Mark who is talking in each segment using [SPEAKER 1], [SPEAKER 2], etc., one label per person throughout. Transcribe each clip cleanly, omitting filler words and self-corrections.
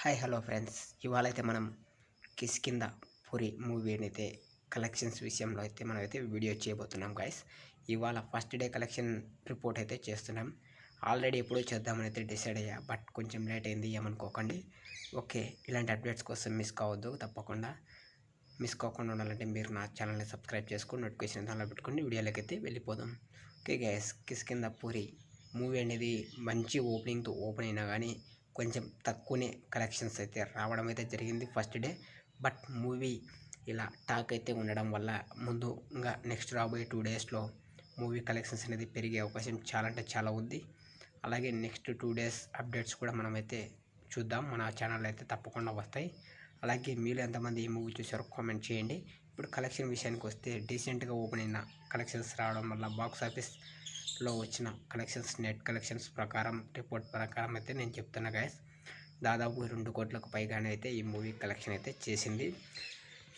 [SPEAKER 1] Hi hello friends, ఇవాళ అయితే మనం కిష్కింద పూరి మూవీ అయితే కలెక్షన్స్ విషయంలో అయితే మనమైతే వీడియో చేయబోతున్నాం గైస్. ఇవాళ ఫస్ట్ డే కలెక్షన్ రిపోర్ట్ అయితే చేస్తున్నాం. ఆల్రెడీ ఎప్పుడో చేద్దామని అయితే డిసైడ్ అయ్యా, బట్ కొంచెం లేట్ అయింది, ఏమనుకోకండి. ఓకే, ఇలాంటి అప్డేట్స్ కోసం మిస్ కావద్దు. తప్పకుండా మిస్ కాకుండా ఉండాలంటే మీరు నా ఛానల్ని సబ్స్క్రైబ్ చేసుకుని నోటిఫికేషన్ దానిలో పెట్టుకుని వీడియోలోకి అయితే వెళ్ళిపోదాం. Okay guys, Kishkindha puri movie అనేది మంచి ఓపెనింగ్తో ఓపెన్ అయినా కానీ కొంచెం తక్కువనే కలెక్షన్స్ అయితే రావడం అయితే జరిగింది ఫస్ట్ డే. బట్ మూవీ ఇలా టాక్ అయితే ఉండడం వల్ల ముందు ఇంకా నెక్స్ట్ రాబోయే 2 డేస్లో మూవీ కలెక్షన్స్ అనేది పెరిగే అవకాశం చాలా అంటే చాలా ఉంది. అలాగే నెక్స్ట్ 2 డేస్ అప్డేట్స్ కూడా మనమైతే చూద్దాం, మన ఛానల్లో అయితే తప్పకుండా వస్తాయి. అలాగే మీరు ఎంతమంది ఈ మూవీ చూసారో కామెంట్ చేయండి. ఇప్పుడు కలెక్షన్ విషయానికి వస్తే డీసెంట్గా ఓపెన్ అయిన కలెక్షన్స్ రావడం వల్ల బాక్స్ ఆఫీస్లో వచ్చిన కలెక్షన్స్ నెట్ కలెక్షన్స్ ప్రకారం రిపోర్ట్ ప్రకారం అయితే నేను చెప్తున్నా గైస్, దాదాపు 2 కోట్లకు పైగానే అయితే ఈ మూవీ కలెక్షన్ అయితే చేసింది.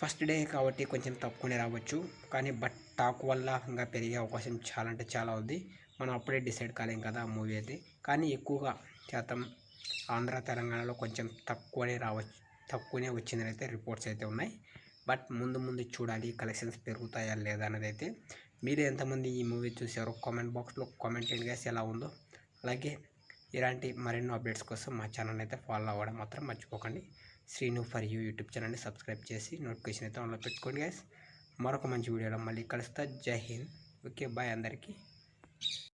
[SPEAKER 1] ఫస్ట్ డే కాబట్టి కొంచెం తక్కువనే రావచ్చు, కానీ బట్ టాక్ వల్ల ఇంకా పెరిగే అవకాశం చాలా అంటే చాలా ఉంది. మనం అప్పుడే డిసైడ్ కాలేం కదా ఆ మూవీ అయితే. కానీ ఎక్కువగా శాతం ఆంధ్ర తెలంగాణలో కొంచెం తక్కువనే వచ్చిందని అయితే రిపోర్ట్స్ అయితే ఉన్నాయి. బట్ ముందు ముందు చూడాలి కలెక్షన్స్ పెరుగుతాయా లేదా అనేది అయితే. మీరు ఎంతమంది ఈ మూవీ చూసారో కామెంట్ బాక్స్లో కామెంట్ చేయండి గైస్ ఎలా ఉందో. అలాగే ఇలాంటి మరెన్నో అప్డేట్స్ కోసం మా ఛానల్ అయితే ఫాలో అవ్వడం మాత్రం మర్చిపోకండి. శ్రీను ఫర్ యూ యూట్యూబ్ ఛానల్ని సబ్స్క్రైబ్ చేసి నోటిఫికేషన్ అయితే ఆన్లో పెట్టుకోండి గైస్. మరొక మంచి వీడియోలో మళ్ళీ కలుస్తా. జై హింద్. ఓకే, బాయ్ అందరికీ.